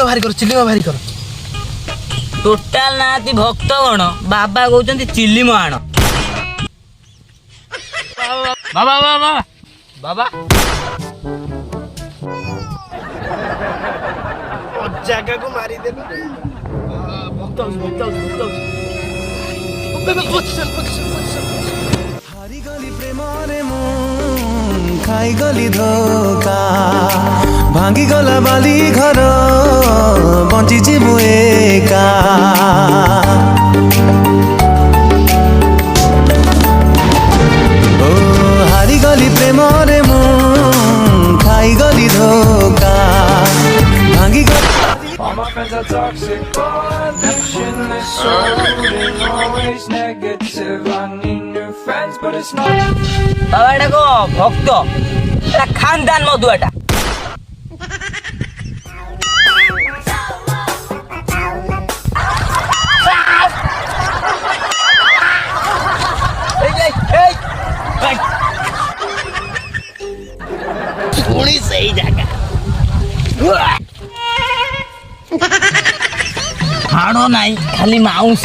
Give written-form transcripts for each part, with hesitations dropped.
ଚିଲିମ ଭାରି କର ଟୋଟାଲ ନାହାନ୍ତି ଭକ୍ତ ଗଣ ବାବା କହୁଛନ୍ତି ଚିଲିମ ଆଣ ବାବା ବାବା ବାବା ଜାଗାକୁ ମାରିଦେଲୁ ହାରିଗଲି ପ୍ରେମରେ ମୁଁ ଖାଇଗଲି ଧୋକା ଭାଙ୍ଗିଗଲା ବାଲି ଘର ବଞ୍ଚିଛି ମୁଁ ଏକା ଓ ହାରିଗଲି ପ୍ରେମରେ ମୁଁ ଖାଇଗଲି ଧୋକା ଭାଙ୍ଗିଗଲା All my friends are toxic, visionless, soaring, always negative. I need new friends, but it's not. বাবা এটা কো ভক্ত এটা খানদান মধু এটা ପୁଣି ସେଇ ଜାଗା ହାଡ଼ ନାହିଁ ଖାଲି ମାଉସ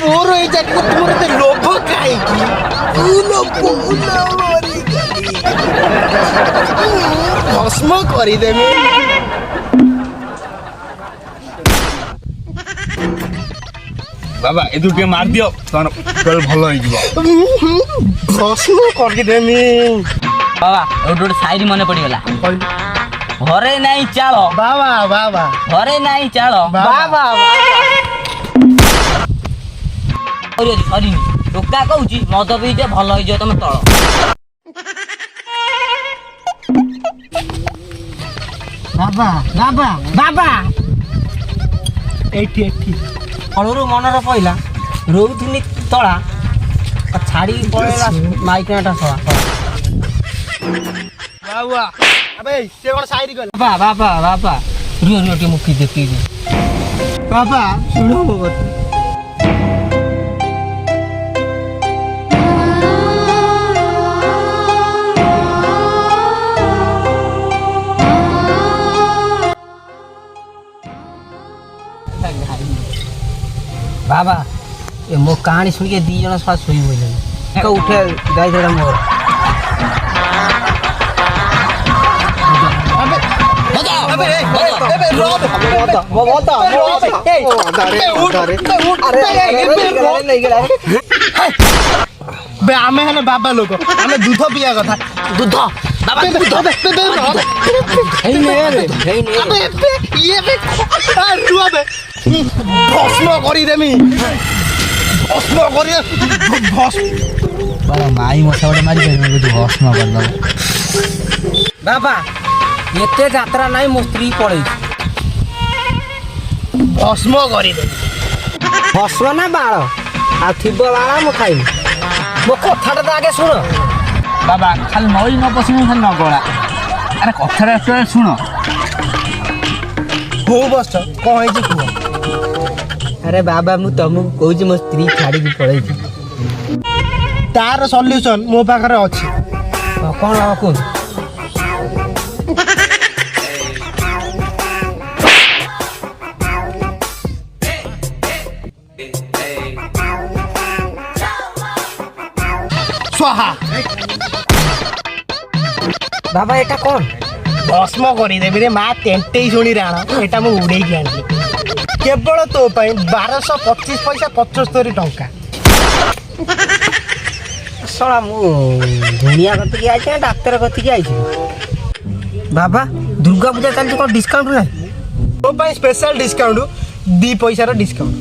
ମୋର ଏଇ ଜାଗାକୁ ତୁମର ଏତେ ଲୋଭ କାହିଁକି ଭସ୍ମ କରିଦେମି ବାବା ଏ ଟିକେ ମାରି ଦିଅ ତମର ଭଲ ହେଇଯିବ ଭସ୍ମ କରିଦେମି ବାବା ଗୋଟେ ସାଇରି ମନେ ପଡ଼ିଗଲା ଘରେ ନାହିଁ ଚାଳ ବାବା ବାବା ଘରେ ନାହିଁ ଚାଳ ବାବା ସରିନି ଟୋକା କହୁଛି ମଦ ପିଇଟେ ଭଲ ହେଇଯିବ ତମେ ତଳ ବାବା ବାବା ବାବା ଏଠି ଏଠି ଫଳରୁ ମନରେ ପଇଲା ରହୁଥିନି ତଳା ଛାଡ଼ିକି ପଳେଇଲା ମାଇକିନାଟା ସଳା ବାବା ଆବେ ସେ କଣ ସାଇରି କଲା ବାବା ବାବା ବାବା ରୁହ ରୁହ ଟିକେ ମୁଖି ଦେଖିକି ବାବା ଶୁଣ ମୋ କଥା ବାବା ଏ ମୋ କାହାଣୀ ଶୁଣିକି ଦି ଜଣ ସହ ଶୋଇ ପଇଲେଣି ଉଠେ ଯାଇଥିଲା ମୋର ଆମେ ହେଲେ ବାବା ଲୋକ ଆମେ ଦୁଧ ପିଇବା କଥା ଦୁଧ ଭସ୍ମ କରିଦେମି ଭସ୍ମ କରି ମାଇ ମଶା ଗୋଟେ ମାରି ଭସ୍ମ କରିଦବ ବାବା ଏତେ ଯାତ୍ରା ନାହିଁ ମୋ ସ୍ତ୍ରୀ ପଳେଇଛି ଭସ୍ମ କରିଦେମି ଭସ୍ମ ନା ବାଳ ଆଉ ଥିବ ବାଳ ମୁଁ ଖାଇବି ମୋ କଥାଟା ତ ଆଗେ ଶୁଣ ବାବା ଖାଲି ନଈ ନ ପଶିବୁ ଖାଲି ନଗଳା ଆରେ କଥାଟା ଶୁଣ ହଉ ବସ କଣ ହେଇଛି କୁହ ଆରେ ବାବା ମୁଁ ତମକୁ କହୁଛି ମୋ ସ୍ତ୍ରୀ ଛାଡ଼ିକି ପଳେଇଛି ତାର ସଲ୍ୟୁସନ ମୋ ପାଖରେ ଅଛି କଣ କୁହନ୍ତୁ ସ୍ୱାହା ବାବା ଏଟା କଣ ଭସ୍ମ କରିଦେବି ରେ ମା ତେଣ୍ଟେଇ ଶୁଣି ରାଣ ଏଟା ମୁଁ ଉଡେଇକି ଆଣିଲି କେବଳ ତୋ ପାଇଁ 1225 ପଇସା 75 ଟଙ୍କା ଶଳା ମୁଁ ଧୁଣିଆ କତିକି ଆଇଛି ନା ଡାକ୍ତର କତିକି ଆଇଛି ବାବା ଦୁର୍ଗା ପୂଜା ଚାଲିଛି କଣ ଡିସକାଉଣ୍ଟ ନାହିଁ ତୋ ପାଇଁ ସ୍ପେଶାଲ ଡିସକାଉଣ୍ଟ 2 ପଇସାର ଡିସକାଉଣ୍ଟ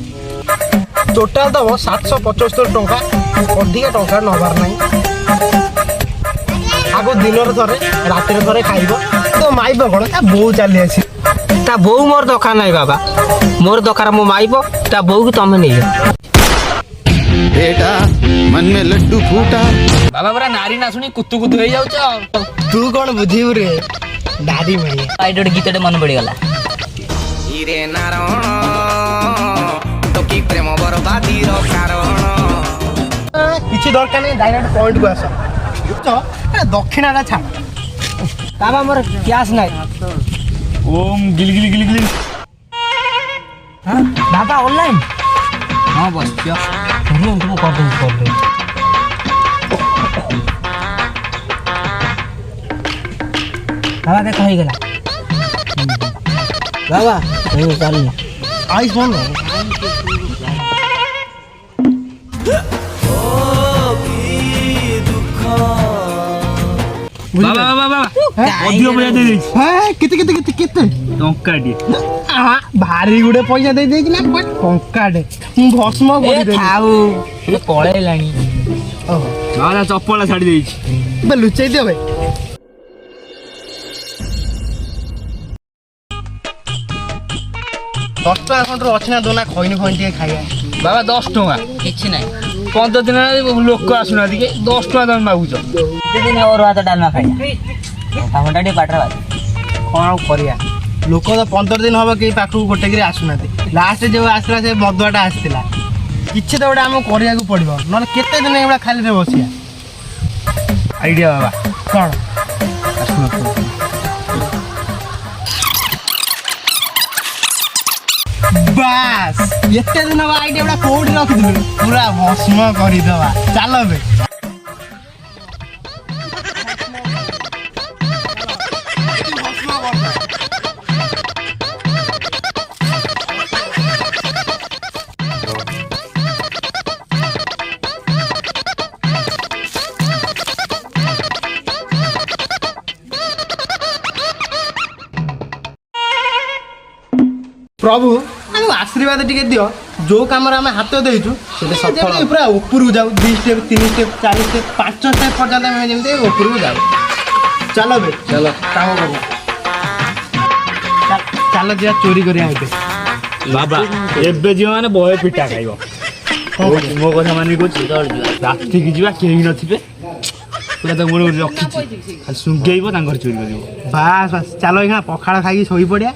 ଟୋଟାଲ ଦବ 775 ଟଙ୍କା ଅଧିକା ଟଙ୍କା ନବାର ନାହିଁ ଆଗ ଦିନରେ ଥରେ ରାତିରେ ଥରେ ଖାଇବ ତ ମାଇବ କଣ ତା ବୋଉ ଚାଲି ଆସି ତା ବୋଉ ମୋର ଦରକାର ନାହିଁ ବାବା ମୋର ଦରକାର ମୋ ମାଇବ ତା ବୋଉକୁ ତମେ ନେଇଯାଅ बेटा मन में लड्डू फूटा ବାବା ପୁରା ନାରୀ ନା ଶୁଣି କୁତୁ କୁତୁ ହେଇଯାଉଛ ତୁ କଣ ବୁଝିବୁ ରେ ଦାଦି ମାଇଆ ଏଇଠି ଗୋଟେ ଗୀତଟେ ମନେ ପଡ଼ିଗଲା हिरे नारायण टोकी प्रेम बरबादीर कारण କିଛି ଦରକାର ନାହିଁ ଡାଇରେକ୍ଟ ପଏଣ୍ଟକୁ ଆସ ଦକ୍ଷିଣାଟା ଛାଡ଼ ବାବା ମୋର କ୍ୟାସ୍ ନାହିଁ ଓମ୍ ଗିଲି ଗିଲି ଗିଲି ଗିଲି ଅନଲାଇନ୍ ହଁ ବସିଛ ମୁଁ କରିଦେବି ବାବା ଦେଖ ହେଇଗଲା ବାବା ଚାଲୁ ଆଇସ୍ ଫୋନ୍ ବାବା ବାବା ଅଧିକ ପଇସା ଦେଇଦେଇଛି କେତେ ଟଙ୍କାଟିଏ ଭାରି ଗୁଡେ ପଇସା ଦେଇଦେଇଛି ନା ଟଙ୍କାଟେ ମୁଁ ଭସ୍ମ କରିଦେବି ଥାଉ ପଳେଇଲାଣି ବାବା ଚପଲ ଛାଡି ଦେଇଛି ବେ ଲୁଚେଇ ଦିଅ ଭାଇ ଦଶ ଟଙ୍କା ଖଣ୍ଡରୁ ଅଛି ନା ଦୋନା ଖଇନି ଟିକେ ଖାଇବା ବାବା 10 ଟଙ୍କା କିଛି ନାହିଁ 15 ଦିନ ହେଲା ଲୋକ ଆସୁନାହାନ୍ତି କି 10 ଟଙ୍କା ତମେ ମାଗୁଛ କେତେ ଦିନ ଅରୁଆ ଭାତ ଡାଲମା ଖାଇବା ଘଣ୍ଟା ଟିକେ ପାଠରେ ବାଜି କ'ଣ ଆଉ କରିବା ଲୋକ ତ 15 ଦିନ ହବ କେହି ପାଖକୁ ଗୋଟେକିରି ଆସୁନାହାନ୍ତି ଲାଷ୍ଟ ଯୋଉ ଆସିଥିଲା ସେ ମଦୁଆଟା ଆସିଥିଲା କିଛି ତ ଗୋଟେ ଆମକୁ କରିବାକୁ ପଡିବ ନହେଲେ କେତେ ଦିନ ଏଇଭଳିଆ ଖାଲିରେ ବସିବା ଆଇଡିଆ ବାବା କ'ଣ ବାସ୍ ଏତେ ଦିନ ହବ ଆଇଡିଆ ଗୁଡା କୋଉଠି ରଖିଥିଲୁ ପୁରା ଭସ୍ମ କରିଦବା ଚାଲ ବେ ପ୍ରଭୁ ଆମକୁ ଆଶୀର୍ବାଦ ଟିକେ ଦିଅ ଯୋଉ କାମରେ ଆମେ ହାତ ଦେଇଛୁ ସେଟା ପୁରା ଉପରକୁ ଯାଉ 2 ଷ୍ଟେପ୍ 3 ଷ୍ଟେପ୍ 4 ଷ୍ଟେପ୍ 5 ଷ୍ଟେପ୍ ପର୍ଯ୍ୟନ୍ତ ଆମେ ଯେମିତି ଉପରକୁ ଯାଉ ଚାଲ ବେ ଚାଲ କାମ କରିବା ଚାଲ ଯିବା ଚୋରି କରିବା ଏବେ ବାବା ଏବେ ଯିବ ମାନେ ବହେ ପିଠା ଖାଇବ ମୋ କଥା ମାନି କହୁଛି ରାତିକି ଯିବା କେହି ନଥିବେ ପୁରା ତାକୁ ଗୋଟେ ରଖିଛି ଖାଲି ଶୁଙ୍ଘେଇବ ତାଙ୍କର ଚୋରି କରିବ ବାସ୍ ବାସ୍ ଚାଲ ଏଇନା ପଖାଳ ଖାଇକି ଶୋଇପଡ଼ିଆ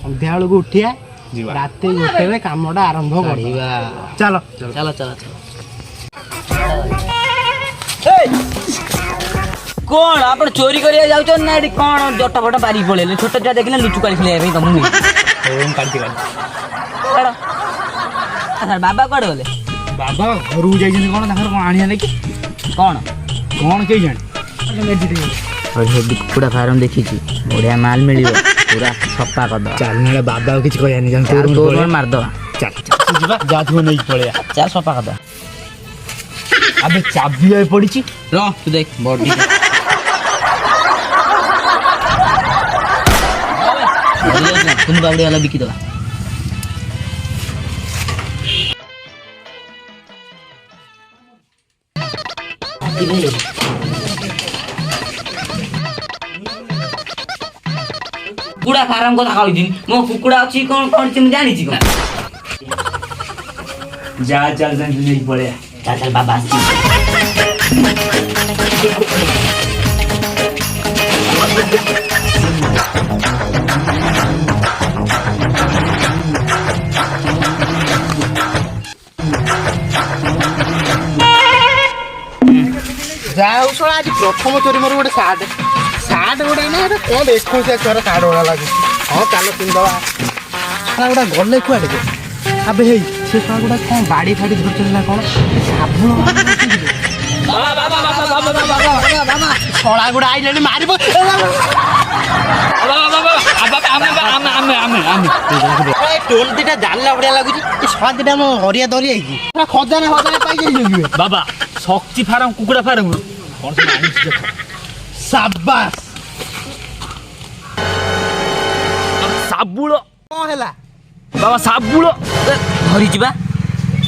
ସନ୍ଧ୍ୟାବେଳକୁ ଉଠିଆ ରାତି ଗୋଟେରେ କାମଟା ଆରମ୍ଭ କରିବା ଚାଲ ଚାଲ କଣ ଆପଣ ଚୋରି କରିବାକୁ ଯାଉଛନ୍ତି ନା ଏଠି କଣ ଜଟ ଫଟ ପାରିକି ପଳେଇଲେ ଛୋଟ ଛୁଆ ଦେଖିଲେ ଲୁଚୁ କାଳି ଖେଳିବା ପାଇଁ ତମକୁ ବାବା କୁଆଡେ ଗଲେ ବାବା ଘରକୁ ଯାଇଛନ୍ତି କଣ ତାଙ୍କର କଣ ଆଣିବା ନାଇଁ କି କଣ କଣ କେହି ଜାଣି କୁକୁଡ଼ା ଫାର୍ମ ଦେଖିଛି ବଢିଆ ମାଲ ମିଳିବ ପୁରା ସଫା କରିଦବା ଚାଲ ନହେଲେ ବାବା ଆଉ କିଛି କହିବାନି ମାରିଦବା ଯିବା ଯାହା ଥିବ ନେଇକି ପଳେଇବା ଚାଲ ସଫା କରିଦବା ଆବେ ଚାବି ଭାଇ ପଡିଛି ର ତୁ ଦେଖ ବଡି କୁନି ବାବୁଡି ବାଲା ବିକିଦବା କୁକୁଡ଼ା ଫାର୍ମ କଥା କହିଛି ମୋ କୁକୁଡ଼ା ଅଛି କଣ କରିଛି ମୁଁ ଜାଣିଛି କଣ ଯା ଚାଲ ନେଇକି ପଳେଇବା ଚାଲ ବାବା ଆସିଛି ଯାହା ହଉ ଶୁଣ ଆଜି ପ୍ରଥମ ଚୋରି ମୋର ଗୋଟେ ସାର୍ଟ ଗୋଟେ ନା କ'ଣ 21 ଛୁଆର ସାର୍ଟ ଭଳିଆ ଲାଗୁଛି ହଁ ଚାଲ ପିନ୍ଧିଦବା ଛୁଆ ଗୁଡ଼ା ଗଲେ କୁଆଡ଼େ ଯେ ଆବେ ହେଇ ସେ ଛୁଆ ଗୁଡ଼ା କ'ଣ ବାଡ଼ି ଫାଡ଼ି ଧରିଛନ୍ତି ନା କ'ଣ ସାବୁନ ଛଳା ଗୁଡ଼ା ଆଇଲେଣି ମାରିବ ଟୋଲ ଦିଟା ଜାଣିଲା ଭଳିଆ ଲାଗୁଛି ଏ ଛୁଆ ଦିଟା ଆମ ହରିଆ ଧରି ହେଇଛି ପୁରା ଖଜାନା ପାଇଯାଇଛି ବାବା ଶକ୍ତି ଫାର୍ମ କୁକୁଡ଼ା ଫାର୍ମ କଣ ସବୁ ଆଣିଛି ଦେଖ ସାବାସ୍ ସାବୁଳ କ'ଣ ହେଲା ବାବା ସାବୁଳ ଧରିଯିବା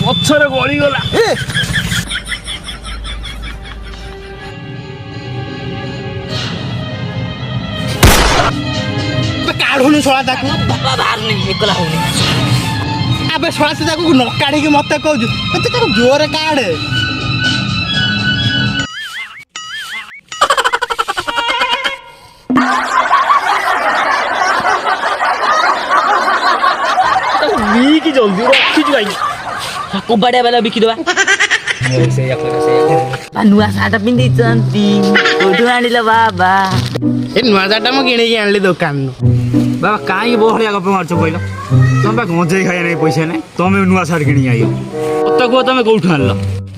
ପଛରେ ଗଳିଗଲା କାଢୁନି ଶଳା ତାକୁ ବାହାରୁନି ଏକଲା ହଉନି ଆବେ ଶଳା ସେ ତାକୁ ନ କାଢିକି ମତେ କହୁଛୁ ତୁ ତାକୁ ଜୋରରେ କାଢେ ବିକି ଜଲ୍ଦି ରଖିଛୁ ଭାଇ କବାଡିଆ ବାଲା ବିକିଦବା ନୂଆ ସାର୍ଟ ପିନ୍ଧିଛନ୍ତି କୋଉଠୁ ଆଣିଲ ବାବା ଏ ନୂଆ ସାର୍ଟଟା ମୁଁ କିଣିକି ଆଣିଲି ଦୋକାନରୁ ବାବା କାହିଁକି ବହଳିଆ ଗପ ମାରୁଛ କହିଲ? ତମେ ବା ଗଞ୍ଜେଇ ଖାଇବା ନେଇ ପଇସା ନାହିଁ, ତମେ ନୂଆ ଶାଢ଼ୀ କିଣିକି ଆଇବ। ଅତ କୁହ ତମେ କୋଉଠୁ ଆଣିଲ?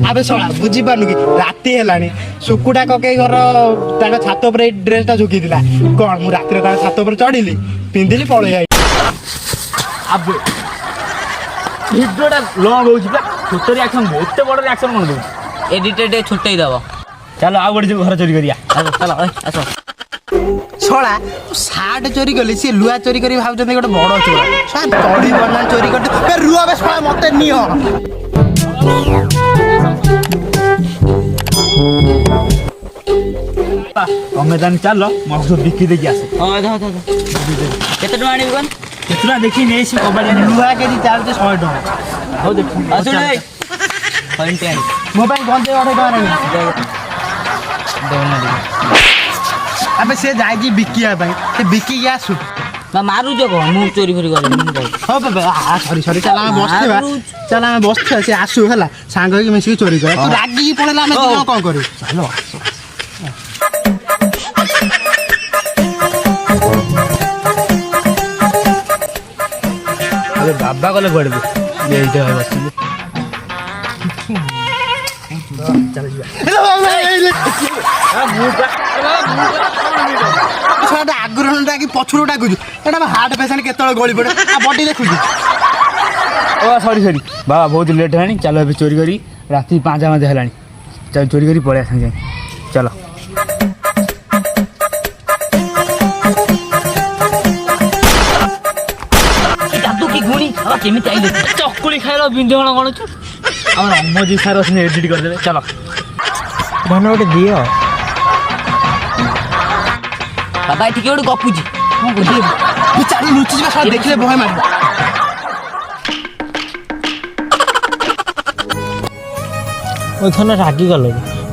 ଆବେ ଶଳା ବୁଝିପାରୁନୁ କି ରାତି ହେଲାଣି ଶୁକୁଟା କକେଇ ଘର ତାଙ୍କ ଛାତ ଉପରେ ଏଇ ଡ୍ରେସଟା ଝୁକିଥିଲା। କଣ ମୁଁ ରାତିରେ ତାଙ୍କ ଛାତ ଉପରେ ଚଢିଲି ପିନ୍ଧିଲି ପଳେଇ ଆଇଲି। ଆବେ ଭିଡ଼ିଓଟା ଲଙ୍ଗ ହଉଛି ବା, ଛୋଟ ରିଆକ୍ସନ୍ ଏତେ ବଡ଼ ରିଆକ୍ସନ୍ କ'ଣ ଦେଉଛି? ଏଡ଼ିଟେଡ଼ ଛୋଟେଇ ଦେବ। ଚାଲ ଆଉ ଗୋଟେ ଯିବୁ ଘର ଚୋରି କରିବା। ଚାଲ ଆସ। ଶଳା ସାର୍ଟ ଚୋରି କଲି ସିଏ ଲୁହା ଚୋରି କରି ଭାବୁଛନ୍ତି ଗୋଟେ ବଡ ଚୋର। ଶଳା ତଳି ବନା ଚୋରି କରି ରୁହ ବେ ଶଳା ମତେ ନିଅ। ତମେ ତାହେଲେ ଚାଲ ମୁଁ ସବୁ ବିକି ଦେଇକି ଆସେ। କେତେ ଟଙ୍କା ଆଣିବି କଣ? କେତେ ଟଙ୍କା ଦେଖି ନେଇଛି କବାଡ଼ି ଲୁହା କେଜି ଚାଲିଛି 100 ଟଙ୍କା। ହଉ ଦେଖ ମୋ ପାଇଁ ଗଞ୍ଜେଇ 2.5 ଟଙ୍କା ନେବି। ଆବେ ସେ ଯାଇଛି ବିକିବା ପାଇଁ, ସେ ବିକିକି ଆସୁ। ମାରୁଛ କଣ? ମୁଁ ଚୋରି ଫୋରି କରିବି। ହଉ ବାବା ସରି ଚାଲ ଆମେ ବସିଥିବା ସେ ଆସୁ ହେଲା ସାଙ୍ଗ ହେଇକି ମିଶିକି ଚୋରି କରିବା। ତୁ ରାଗିକି ପଳେଇଲା ଆମେ ଦି ଜଣ କ'ଣ କରିବୁ? ଚାଲ ବାବା ଗଲେ କୁଆଡ଼େ ଏଇଟା ବସିଛନ୍ତି। ଆଗରୁ ଡାକି ପଛରୁ ଡାକୁଛୁ। ଏଇଟା ହାର୍ଟ ପେସେଣ୍ଟ କେତେବେଳେ ଗଳି ପଡେ ବଡି ଦେଖୁଛୁ। ଓ ସରି ବାବା ବହୁତ ଲେଟ୍ ହେଲାଣି, ଚାଲ ଏବେ ଚୋରି କରି ରାତି 5 ହେଲାଣି। ଚାଲ ଚୋରି କରି ପଳେଇବା ସାଙ୍ଗେ ଚାଲ। କେମିତି ଆଇଲେ? ଚକୁଳି ଖାଇଲ ବିଞ୍ଜଣ ଗଣୁଛୁ। ଆମର ଅମଜି ସାର୍ ଅଛନ୍ତି ଏଡିଟ୍ କରିଦେବେ। ଚାଲ ଧନ ଗୋଟେ ଦିଅ ବାବା ଟିକେ ଗୋଟେ ଗପୁଛି। କ'ଣ କରିବି? ଚାଲି ଲୁଚି ଯିବା ସାର୍ ଦେଖିଲେ ବହେ ମାରିବ। ଓ ଧନ ରାଗିଗଲ।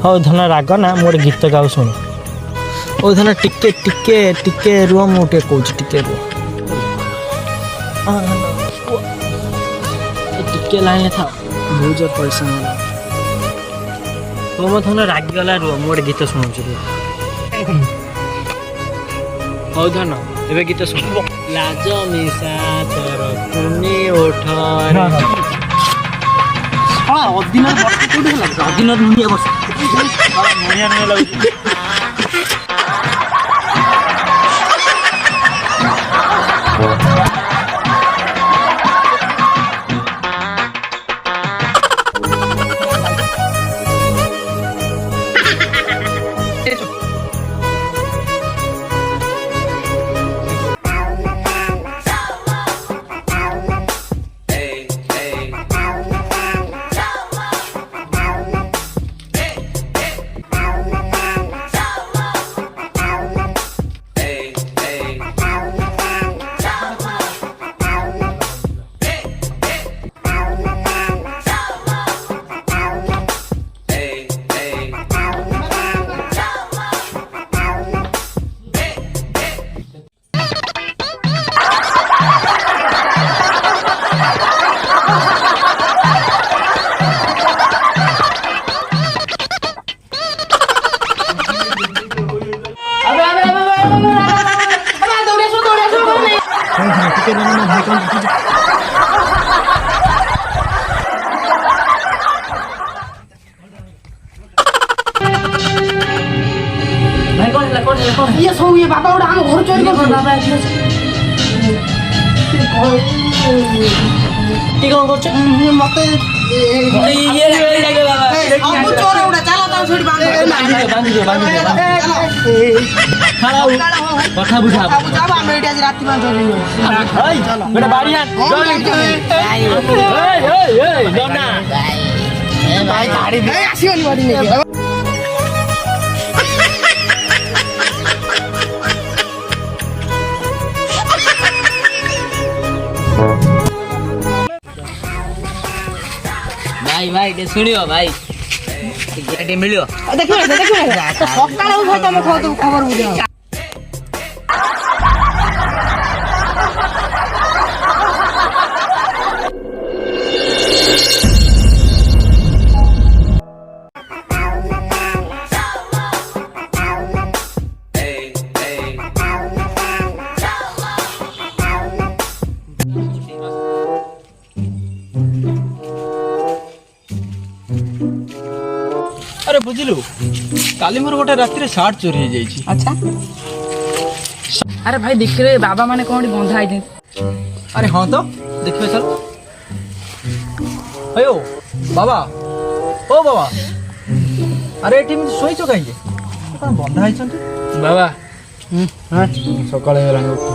ହଉ ଧନ ରାଗ ନା, ମୁଁ ଗୋଟେ ଗୀତ ଗାଉ ଶୁଣ। ଓ ଧନ ଟିକେ ଟିକେ ଟିକେ ରୁହ, ମୁଁ ଟିକେ କହୁଛି ଟିକେ ରୁହ। ଟିକେ ଲାଇନରେ ଥାଅ, ବହୁତ ଜୋର ପରିଶ୍ରମ ହେଲା। ହଉ ମୋ ଧନ ରାଗିଗଲା, ରୁହ ମୁଁ ଗୋଟେ ଗୀତ ଶୁଣାଉଛି ରୁହ। ହଉ ଧନ ଏବେ ଗୀତ ଶୁଣ। ଲାଜ ମିଶା ତୋର କୁନି ଓଠରେ ଅଦିନ ନୁଣିଆ ବର୍ଷ ମୁଣିଆ ଲାଗୁଛି। ଇଏ ସବୁ ଇଏ ବାବା ଗୋଟେ ଆମ ଘର ଚୋରି କରୁଛନ୍ତି। କି କ'ଣ କରୁଛ? ମତେ ସବୁ ଚୋର ଗୁଡା ଚାଲ ତାକୁ ସେଠି କଥା ବୁଝା। ଆମେ ଏଠି ଆଜି ରାତି 5 ଆସିବନି ବାଡ଼ି ନେଇକି। ଭାଇ ଟିକେ ଶୁଣିବ ଭାଇ, ଟିକେ ମିଳିବ। ଦେଖିବ ସକାଳୁ ତମେ ଖବର ବୁଝାଅ। ବୁଝିଲୁ କାଲି ମୋର ଗୋଟେ ରାତିରେ ସାର୍ଟ ଚୋରି ହେଇଯାଇଛି। ଆଚ୍ଛା ଆରେ ଭାଇ ଦେଖିଲେ ବାବା ମାନେ କୋଉଠି ବନ୍ଧା ହେଇଛନ୍ତି। ଆରେ ହଁ ତ ଦେଖିବେ ସାର୍। ଅୟୋ ବାବା ଓ ବାବା ଆରେ ଏଠି ଏମିତି ଶୋଇଛ କାହିଁକି? କ'ଣ ବନ୍ଧା ହେଇଛନ୍ତି? ବାବା ସକାଳ ହେଇଗଲାଣି ଉଠ।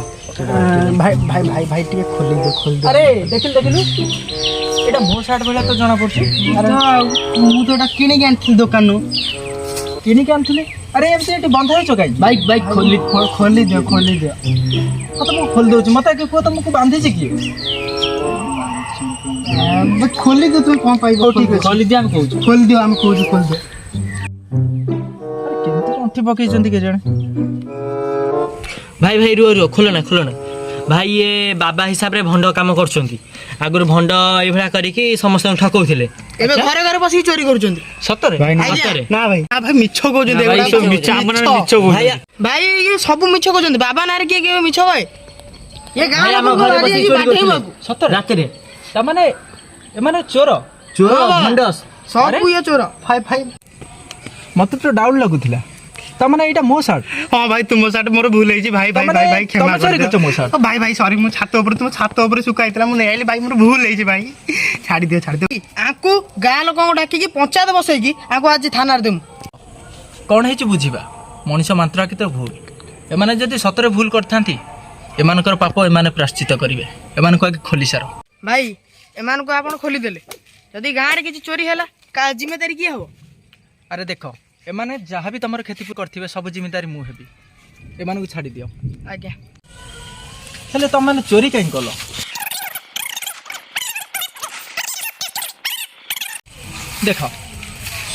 ଭାଇ ଭାଇ ଭାଇ ଭାଇ ଟିକେ ଖୋଲିଦିଅ। ଆରେ ଦେଖିଲୁ ଏଇଟା ମୋ ସାର୍ଟ ଭଳିଆ ତ ଜଣା ପଡୁଛି। ଆରେ ମୁଁ ତ ଏଟା କିଣିକି ଆଣିଥିଲି ଦୋକାନରୁ। କିଣିକି ଆଣିଥିଲି। ଆରେ ଏମିତି ଏଠି ବନ୍ଧା ହେଇଛ କାହିଁକି? ବାଇକ୍ ଖୋଲିଦିଅ। ମତେ ମୁଁ ଖୋଲି ଦଉଛି। ମତେ ଆଗେ କୁହ ତମକୁ ବାନ୍ଧିଛି କିଏ? ଖୋଲିଦିଅ ତୁମେ କ'ଣ ପାଇବ? ହଉ ଠିକ୍ ଅଛି। ଖୋଲିଦିଅ ଆମେ କହୁଛୁ। ଖୋଲିଦିଅ ଆମେ କହୁଛୁ ଖୋଲିଦିଅ। ଆରେ କେମିତି ଗଣ୍ଠି ପକେଇଛନ୍ତି କେଜାଣି? ଭାଇ ରୁହ ଖୋଲ ନା ଭାଇ ଇଏ ବାବା ହିସାବରେ ଭଣ୍ଡ କାମ କରୁଛନ୍ତି। ଆଗରୁ ଭଣ୍ଡ ଏଇଭଳିଆ କରିକି ସମସ୍ତଙ୍କୁ ଠକଉଥିଲେ। ଏବେ ଘରେ ଘରେ ବସିକି ଚୋରି କରୁଛନ୍ତି। ସତରେ? ସତରେ ନା ଭାଇ ମିଛ କହୁଛନ୍ତି ଭାଇ ଏଗୁଡା ସବୁ ସବୁ। ମିଛ ଆମର ମିଛ ଭାଇ କହୁଛନ୍ତି। ଭାଇ ଇଏ ସବୁ ମିଛ କହୁଛନ୍ତି। ବାବା ନାଁରେ କିଏ କିଏ ମିଛ କହେ? ଏ ଗାଁ ଭାଇ ଆମ ଲୋକଙ୍କୁ ଘରେ ଆଜି ବସିକି ଆଜି ଚୋରି କରୁଥିଲେ ବାଟେଇବାକୁ। ସତରେ? ରାତିରେ। ତାମାନେ ଏମାନେ ଚୋର? ଚୋର ହଁ ବାବା। ଭଣ୍ଡ। ସବୁ ଇଏ ଚୋର। ଭାଇ ମତେ ତ ଡାଉଟ୍ ଲାଗୁଥିଲା। ତାମାନେ ଏଇଟା ମୋ ସାର୍ଟ? ହଁ ଭାଇ ତୁମ ସାର୍ଟ ମୋର ଭୁଲ ହେଇଛି ଭାଇ କ୍ଷମା ତମେ ଚୋରି କରିଛ ମୋ କରିଦିଅ। ସାର୍ଟ? ଭାଇ ସରି ମୁଁ ତୁମ ଛାତ ଉପରେ ଶୁକା ହେଇଥିଲା ମୁଁ ନେଇଆଇଲି ଭାଇ ମୋର ଭୁଲ ହେଇଛି ଭାଇ ଛାଡ଼ିଦିଅ। ଆଙ୍କୁ ଗାଁ ଲୋକଙ୍କୁ ଡାକିକି ପଞ୍ଚାୟତ ବସେଇକି ଆଙ୍କୁ ଆଜି ଥାନାରେ ଦେମୁ। କ'ଣ ହେଇଛି ବୁଝିବା। ମଣିଷ ମାତ୍ରାକିତ ଭୁଲ। ଏମାନେ ଯଦି ସତରେ ଭୁଲ କରିଥାନ୍ତି ଏମାନଙ୍କର ପାପ ଏମାନେ ପ୍ରାଶ୍ଚିତ କରିବେ। ଏମାନଙ୍କୁ ଆଗେ ଖୋଲି ସାର। ଭାଇ ଏମାନଙ୍କୁ ଆପଣ ଖୋଲିଦେଲେ ଯଦି ଗାଁରେ କିଛି ଚୋରି ହେଲା ଜିମ୍ମେଦାରୀ କିଏ ହବ? ଆରେ ଦେଖ ଏମାନେ ଯାହା ବି ତମର କ୍ଷତି କରିଥିବେ ସବୁ ଜିମ୍ମେଦାରୀ ମୁଁ ହେବି। ଏମାନଙ୍କୁ ଛାଡ଼ି ଦିଅ। ଆଜ୍ଞା ହେଲେ ତମମାନେ ଚୋରି କାହିଁ କଲ? ଦେଖ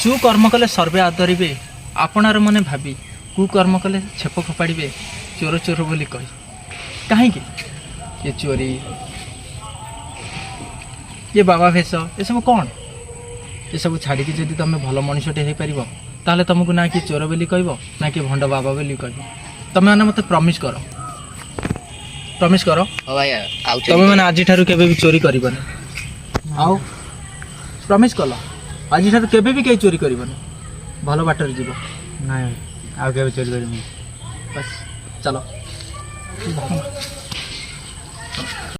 ସୁକର୍ମ କଲେ ସର୍ବେ ଆଦରିବେ ଆପଣାର ମନେ ଭାବି କୁକର୍ମ କଲେ ଛେପ ଫୋପାଡ଼ିବେ ଚୋର ବୋଲି କହି। କାହିଁକି ଏ ଚୋରି ଏ ବାବା ଭେଷ ଏସବୁ କ'ଣ? ଏସବୁ ଛାଡ଼ିକି ଯଦି ତମେ ଭଲ ମଣିଷଟେ ହେଇପାରିବ ତାହେଲେ ତମକୁ ନା କିଏ ଚୋର ବୋଲି କହିବ ନା କିଏ ଭଣ୍ଡ ବାବା ବୋଲି କହିବ। ତମେମାନେ ମୋତେ ପ୍ରମିସ୍ କର ତମେମାନେ ଆଜିଠାରୁ କେବେ ବି ଚୋରି କରିବନି। ଆଉ ପ୍ରମିସ୍ କଲ ଆଜିଠାରୁ କେବେ ବି କେହି ଚୋରି କରିବନି। ଭଲ ବାଟରେ ଯିବ। ନାଇଁ ଆଉ କେବେ ଚୋରି କରିବି। ବାସ୍ ଚାଲ।